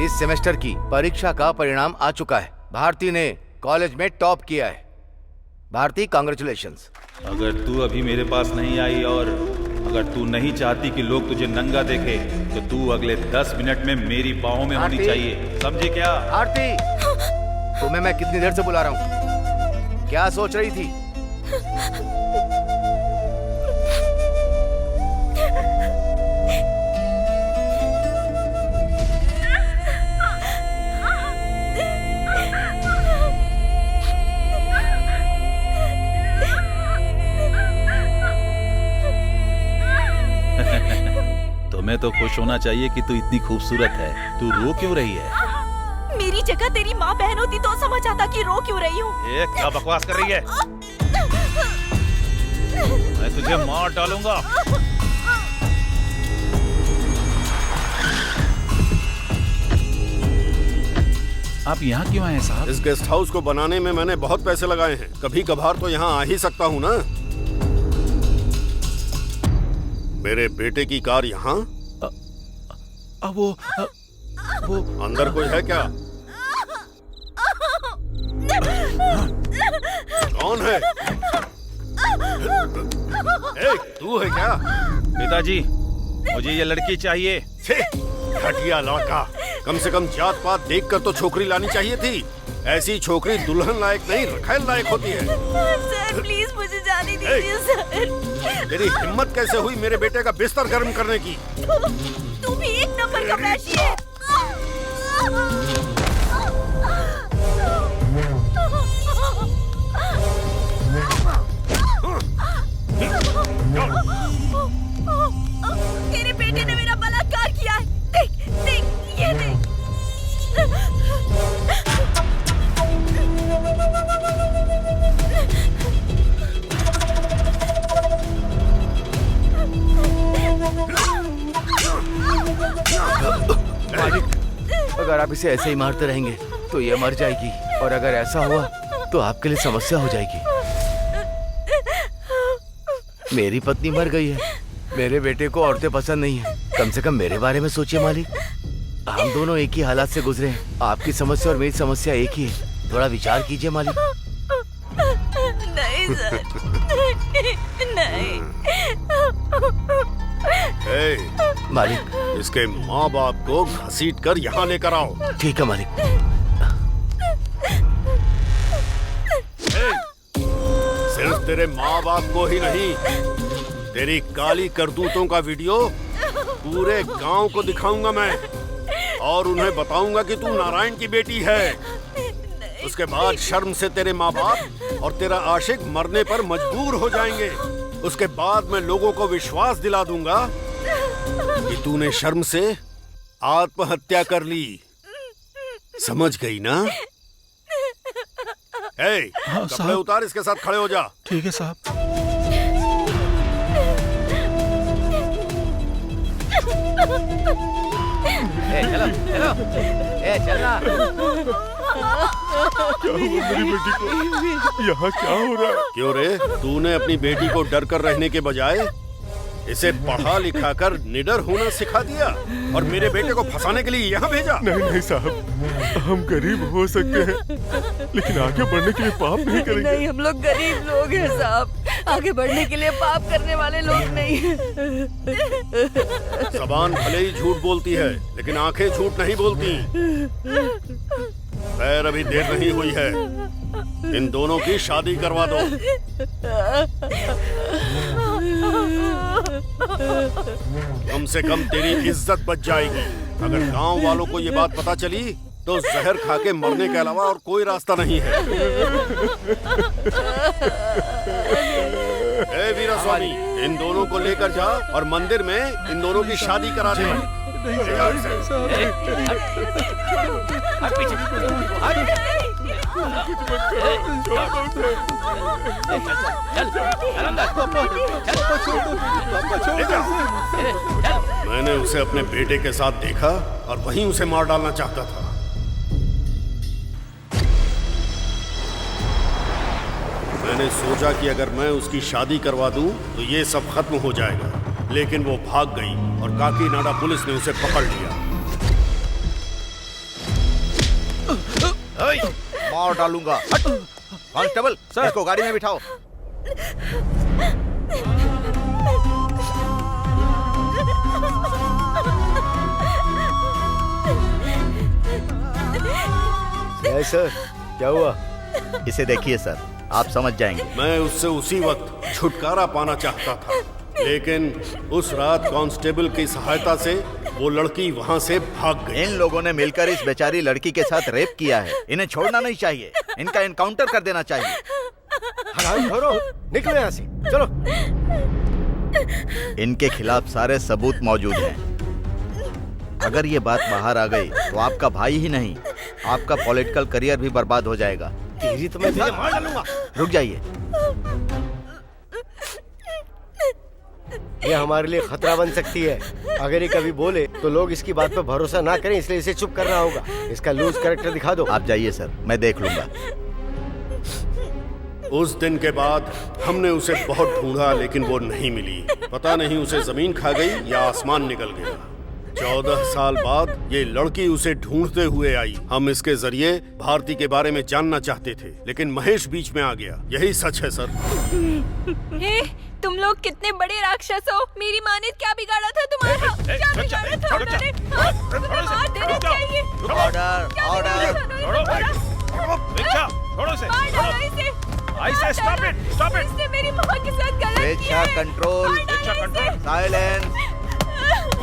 इस सेमेस्टर की परीक्षा का परिणाम आ चुका है। भारती ने कॉलेज में टॉप किया है। भारती, कांग्रेचुलेशंस। अगर तू अभी मेरे पास नहीं आई और अगर तू नहीं चाहती कि लोग तुझे नंगा देखे तो तू अगले 10 मिनट में मेरी बाहों में होनी चाहिए, समझे क्या? भारती, तुम्हें मैं कितनी देर से बुला रहा हूँ, क्या सोच रही थी? तुम्हें तो खुश होना चाहिए कि तू इतनी खूबसूरत है। तू रो क्यों रही है? मेरी जगह तेरी माँ बहन होती तो समझ आता कि रो क्यों रही हूँ। ये क्या बकवास कर रही है? मैं तुझे मार डालूंगा। आप यहाँ क्यों आए साहब? इस गेस्ट हाउस को बनाने में मैंने बहुत पैसे लगाए हैं। कभी कभार तो यहाँ आ ही सकता हूँ ना। मेरे बेटे की कार यहाँ? वो अंदर कोई है क्या? कौन है? तू है क्या? पिताजी, मुझे ये लड़की चाहिए। घटिया लड़का। कम से कम जात पात देखकर तो छोकरी लानी चाहिए थी। ऐसी छोकरी दुल्हन लायक नहीं, रखैल लायक होती है। सर प्लीज मुझे जाने दीजिए सर। तेरी हिम्मत कैसे हुई मेरे बेटे का बिस्तर गर्म करने की? तू भी एक नंबर का वैशी है। तेरे बेटे ने मेरा बलात्कार किया है। देख देख ये देख। मालिक, अगर आप इसे ऐसे ही मारते रहेंगे तो ये मर जाएगी, और अगर ऐसा हुआ तो आपके लिए समस्या हो जाएगी। मेरी पत्नी मर गई है, मेरे बेटे को औरतें पसंद नहीं है। कम से कम मेरे बारे में सोचिए मालिक। हम दोनों एक ही हालात से गुजरे हैं। आपकी समस्या और मेरी समस्या एक ही है। थोड़ा विचार कीजिए मालिक। नहीं सर, नहीं। मालिक, इसके माँ बाप को घसीट कर यहाँ लेकर आओ। ठीक है मालिक। सिर्फ तेरे माँ बाप को ही नहीं, तेरी काली करतूतों का वीडियो पूरे गांव को दिखाऊंगा मैं, और उन्हें बताऊंगा कि तू नारायण की बेटी है। उसके बाद शर्म से तेरे माँ बाप और तेरा आशिक मरने पर मजबूर हो जाएंगे। उसके बाद मैं लोगों को विश्वास दिला दूंगा कि तूने शर्म से आत्महत्या कर ली। समझ गई ना? हाँ, कपड़े उतार, इसके साथ खड़े हो जा। ठीक है साहब। चलो चलो, चलना। क्या हुआ मेरी बेटी को? यहाँ क्या हो रहा है? क्यों रे, तूने अपनी बेटी को डर कर रहने के बजाय इसे पढ़ा लिखा कर निडर होना सिखा दिया और मेरे बेटे को फंसाने के लिए यहाँ भेजा? नहीं नहीं साहब, हम गरीब हो सकते हैं लेकिन आगे बढ़ने के लिए पाप नहीं करेंगे। नहीं, हम लोग गरीब लोग हैं साहब, आगे बढ़ने के लिए पाप करने वाले लोग नहीं हैं। जबान भले ही झूठ बोलती है लेकिन आंखें झूठ नहीं बोलती। खैर, अभी देर नहीं हुई है, इन दोनों की शादी करवा दो। कम से कम तेरी इज्जत बच जाएगी। अगर गांव वालों को ये बात पता चली तो जहर खा के मरने के अलावा और कोई रास्ता नहीं है। ए वीरा स्वामी, इन दोनों को लेकर जा और मंदिर में इन दोनों की शादी करा दे। मैंने उसे अपने बेटे के साथ देखा और वहीं उसे मार डालना चाहता था। मैंने सोचा कि अगर मैं उसकी शादी करवा दूं तो ये सब खत्म हो जाएगा, लेकिन वो भाग गई और काकीनाडा पुलिस ने उसे पकड़ लिया। मार डालूंगा। Constable, sir. इसको गाड़ी में बिठाओ। सर क्या हुआ? इसे देखिए सर, आप समझ जाएंगे। मैं उससे उसी वक्त छुटकारा पाना चाहता था, लेकिन उस रात कांस्टेबल की सहायता से वो लड़की वहाँ से भाग गई। इन लोगों ने मिलकर इस बेचारी लड़की के साथ रेप किया है। इन्हें छोड़ना नहीं चाहिए, इनका एनकाउंटर कर देना चाहिए। छोड़ो, निकलो यहाँ से, चलो। इनके खिलाफ सारे सबूत मौजूद हैं। अगर ये बात बाहर आ गई तो आपका भाई ही नहीं, आपका पॉलिटिकल करियर भी बर्बाद हो जाएगा। तेरी तो मैं तुझे मार डालूंगा। रुक जाइए। ये हमारे लिए खतरा बन सकती है। अगर ये कभी बोले तो लोग इसकी बात पर भरोसा ना करें, इसलिए इसे चुप करना होगा। इसका लूज कैरेक्टर दिखा दो। आप जाइए सर, मैं देख लूंगा। उस दिन के बाद हमने उसे बहुत ढूंढा, लेकिन वो नहीं मिली। पता नहीं उसे जमीन खा गई या आसमान निकल गया। 14 साल बाद ये लड़की उसे ढूंढते हुए आई। हम इसके जरिए भारती के बारे में जानना चाहते थे, लेकिन महेश बीच में आ गया। यही सच है सर। हे, तुम लोग कितने बड़े राक्षस हो। मेरी माँ ने क्या बिगाड़ा था तुम्हारा? क्या बिगाड़ा था उन्होंने? तुम्हें मार देना चाहिए। ऑर्डर, क्या ऑर्डर। बिगाड़ा था उन्होंने? रिक्शा छोड़ो इसे। मार डालो इसे। ऐसा स्टॉप इट, स्टॉप इट। इसने मेरी माँ के साथ गलत किया रिक्शा है। कंट्रोल, मार डालो रिक्शा इसे। Control. Silence.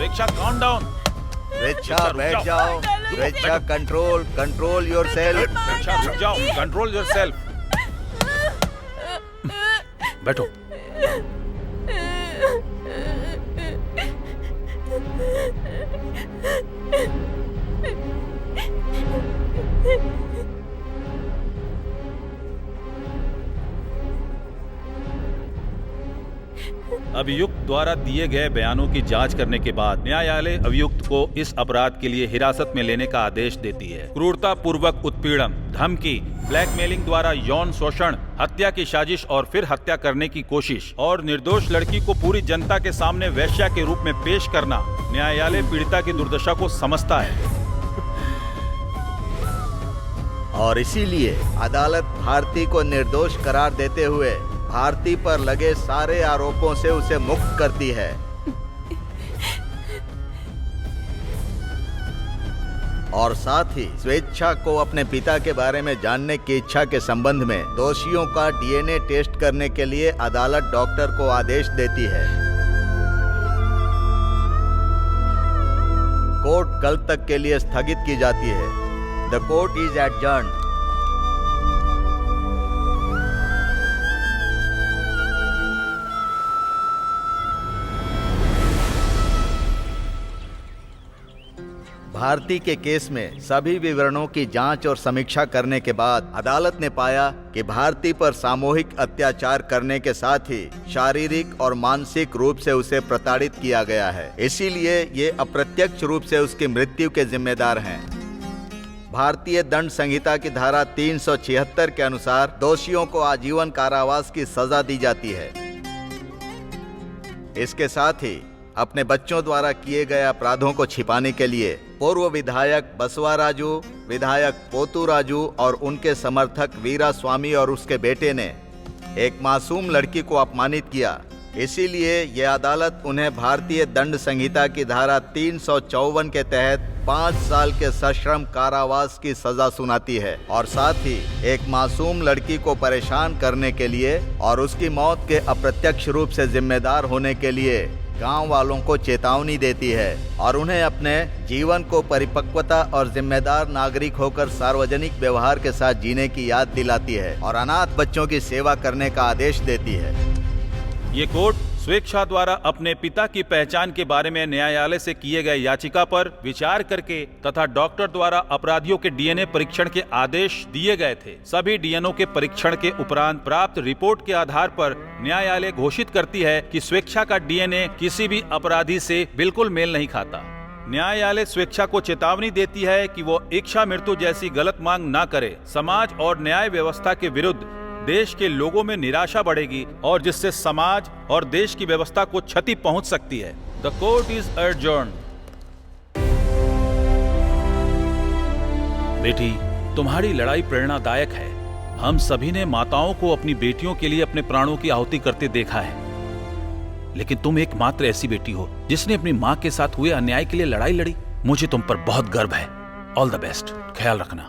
Rickshaw count down. Rickshaw रुक बैठ जाओ। जाओ। Rickshaw control, control yourself. Rickshaw रुक जाओ, कंट्रोल योरसेल्फ। बैठो। अभियुक्त द्वारा दिए गए बयानों की जांच करने के बाद न्यायालय अभियुक्त को इस अपराध के लिए हिरासत में लेने का आदेश देती है। क्रूरता पूर्वक उत्पीड़न, धमकी, ब्लैकमेलिंग द्वारा यौन शोषण, हत्या की साजिश और फिर हत्या करने की कोशिश और निर्दोष लड़की को पूरी जनता के सामने वेश्या के रूप में पेश करना। न्यायालय पीड़िता की दुर्दशा को समझता है और इसीलिए अदालत भारती को निर्दोष करार देते हुए भारती पर लगे सारे आरोपों से उसे मुक्त करती है। और साथ ही स्वेच्छा को अपने पिता के बारे में जानने की इच्छा के संबंध में दोषियों का डीएनए टेस्ट करने के लिए अदालत डॉक्टर को आदेश देती है। कोर्ट कल तक के लिए स्थगित की जाती है। The court is adjourned. Bharati के केस में सभी विवरणों की जांच और समीक्षा करने के बाद अदालत ने पाया कि भारती पर सामूहिक अत्याचार करने के साथ ही शारीरिक और मानसिक रूप से उसे प्रताड़ित किया गया है। इसीलिए ये अप्रत्यक्ष रूप से उसकी मृत्यु के जिम्मेदार हैं। भारतीय दंड संहिता की धारा 376 के अनुसार दोषियों को आजीवन कारावास की सजा दी जाती है। इसके साथ ही अपने बच्चों द्वारा किए गए अपराधों को छिपाने के लिए पूर्व विधायक बसवा राजू, विधायक पोतू राजू और उनके समर्थक वीरा स्वामी और उसके बेटे ने एक मासूम लड़की को अपमानित किया। इसीलिए यह अदालत उन्हें भारतीय दंड संहिता की धारा 354 के तहत 5 साल के सश्रम कारावास की सजा सुनाती है और साथ ही एक मासूम लड़की को परेशान करने के लिए और उसकी मौत के अप्रत्यक्ष रूप से जिम्मेदार होने के लिए गांव वालों को चेतावनी देती है और उन्हें अपने जीवन को परिपक्वता और जिम्मेदार नागरिक होकर सार्वजनिक व्यवहार के साथ जीने की याद दिलाती है और अनाथ बच्चों की सेवा करने का आदेश देती है। ये कोर्ट स्वेच्छा द्वारा अपने पिता की पहचान के बारे में न्यायालय से किए गए याचिका पर विचार करके तथा डॉक्टर द्वारा अपराधियों के डीएनए परीक्षण के आदेश दिए गए थे। सभी डीएनए के परीक्षण के उपरांत प्राप्त रिपोर्ट के आधार पर न्यायालय घोषित करती है कि स्वेच्छा का डीएनए किसी भी अपराधी से बिल्कुल मेल नहीं खाता। न्यायालय स्वेच्छा को चेतावनी देती है कि वो इच्छा मृत्यु जैसी गलत मांग न करे। समाज और न्याय व्यवस्था के विरुद्ध देश के लोगों में निराशा बढ़ेगी और जिससे समाज और देश की व्यवस्था को क्षति पहुंच सकती है। The court is adjourned. बेटी, तुम्हारी लड़ाई प्रेरणादायक है। हम सभी ने माताओं को अपनी बेटियों के लिए अपने प्राणों की आहुति करते देखा है, लेकिन तुम एकमात्र ऐसी बेटी हो जिसने अपनी माँ के साथ हुए अन्याय के लिए लड़ाई लड़ी। मुझे तुम पर बहुत गर्व है। ऑल द बेस्ट, ख्याल रखना।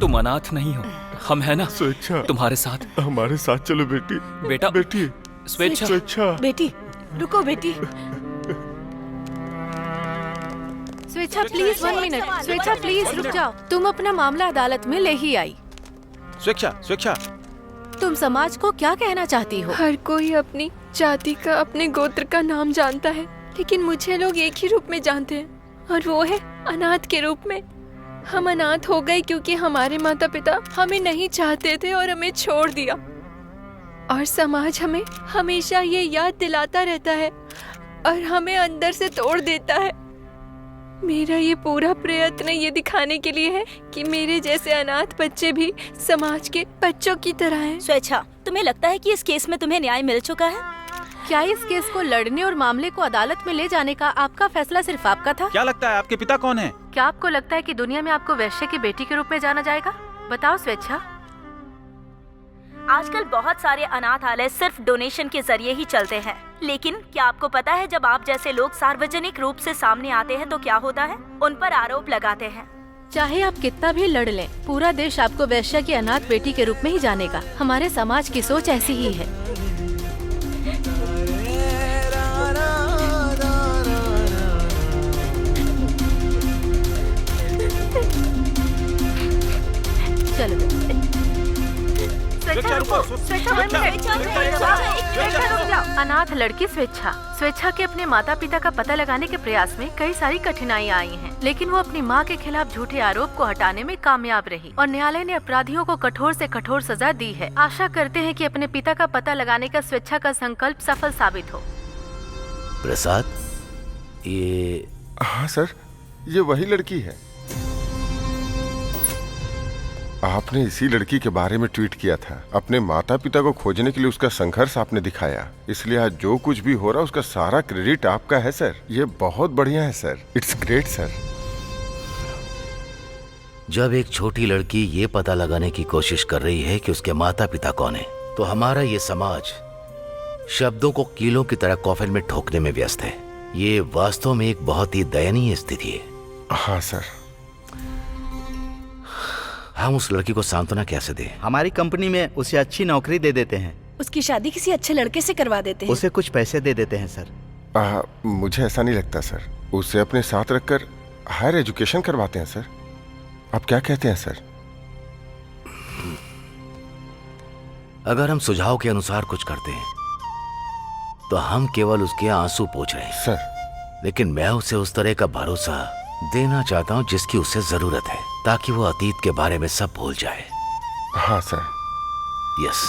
तुम अनाथ नहीं हो, हम है ना स्वेच्छा, तुम्हारे साथ। हमारे साथ चलो बेटी। बेटा, बेटी, स्वेच्छा। स्वेच्छा, बेटी रुको बेटी। स्वेच्छा प्लीज 1 मिनट। स्वेच्छा प्लीज रुक जाओ। तुम अपना मामला अदालत में ले ही आई। स्वेच्छा, स्वेच्छा, तुम समाज को क्या कहना चाहती हो? हर कोई अपनी जाति का, अपने गोत्र का नाम जानता है, लेकिन मुझे लोग एक ही रूप में जानते हैं, और वो है अनाथ के रूप में। हम अनाथ हो गए क्योंकि हमारे माता पिता हमें नहीं चाहते थे और हमें छोड़ दिया, और समाज हमें हमेशा ये याद दिलाता रहता है और हमें अंदर से तोड़ देता है। मेरा ये पूरा प्रयत्न ये दिखाने के लिए है कि मेरे जैसे अनाथ बच्चे भी समाज के बच्चों की तरह हैं। स्वेच्छा, तुम्हें लगता है कि इस केस में तुम्हें न्याय मिल चुका है? क्या इस केस को लड़ने और मामले को अदालत में ले जाने का आपका फैसला सिर्फ आपका था? क्या लगता है आपके पिता कौन है? क्या आपको लगता है कि दुनिया में आपको वैश्य की बेटी के रूप में जाना जाएगा? बताओ स्वेच्छा। आजकल बहुत सारे अनाथालय सिर्फ डोनेशन के जरिए ही चलते हैं, लेकिन क्या आपको पता है जब आप जैसे लोग सार्वजनिक रूप से सामने आते हैं तो क्या होता है? उन पर आरोप लगाते हैं। चाहे आप कितना भी लड़ लें, पूरा देश आपको वैश्य की अनाथ बेटी के रूप में ही जानेगा। हमारे समाज की सोच ऐसी ही है। चलो अनाथ लड़की स्वेच्छा। स्वेच्छा के अपने माता पिता का पता लगाने के प्रयास में कई सारी कठिनाइयाँ आई हैं, लेकिन वो अपनी माँ के खिलाफ झूठे आरोप को हटाने में कामयाब रही और न्यायालय ने अपराधियों को कठोर से कठोर सजा दी है। आशा करते हैं कि अपने पिता का पता लगाने का स्वेच्छा का संकल्प सफल साबित हो। प्रसाद, ये हाँ सर, ये वही लड़की है। आपने इसी लड़की के बारे में ट्वीट किया था। अपने माता पिता को खोजने के लिए उसका संघर्ष आपने दिखाया, इसलिए आज जो कुछ भी हो रहा है उसका सारा क्रेडिट आपका है सर। ये बहुत बढ़िया है सर, इट्स ग्रेट सर। जब एक छोटी लड़की ये पता लगाने की कोशिश कर रही है कि उसके माता पिता कौन है, तो हमारा ये समाज शब्दों को कीलों की तरह कॉफिन में ठोकने में व्यस्त है। ये वास्तव में एक बहुत ही दयनीय स्थिति है। हाँ सर। हम उस लड़की को सांत्वना कैसे दें? हमारी कंपनी में उसे अच्छी नौकरी दे देते हैं। उसकी शादी किसी अच्छे लड़के से करवा देते हैं। उसे कुछ पैसे दे देते हैं सर। मुझे ऐसा नहीं लगता सर। उसे अपने साथ रखकर हायर एजुकेशन करवाते हैं सर। आप क्या कहते हैं सर? अगर हम सुझाव के अनुसार कुछ करते हैं तो हम केवल उसके आंसू पोंछ रहे हैं सर। लेकिन मैं उसे उस तरह का भरोसा देना चाहता हूँ जिसकी उसे जरूरत है, ताकि वो अतीत के बारे में सब भूल जाए। हाँ सर। यस।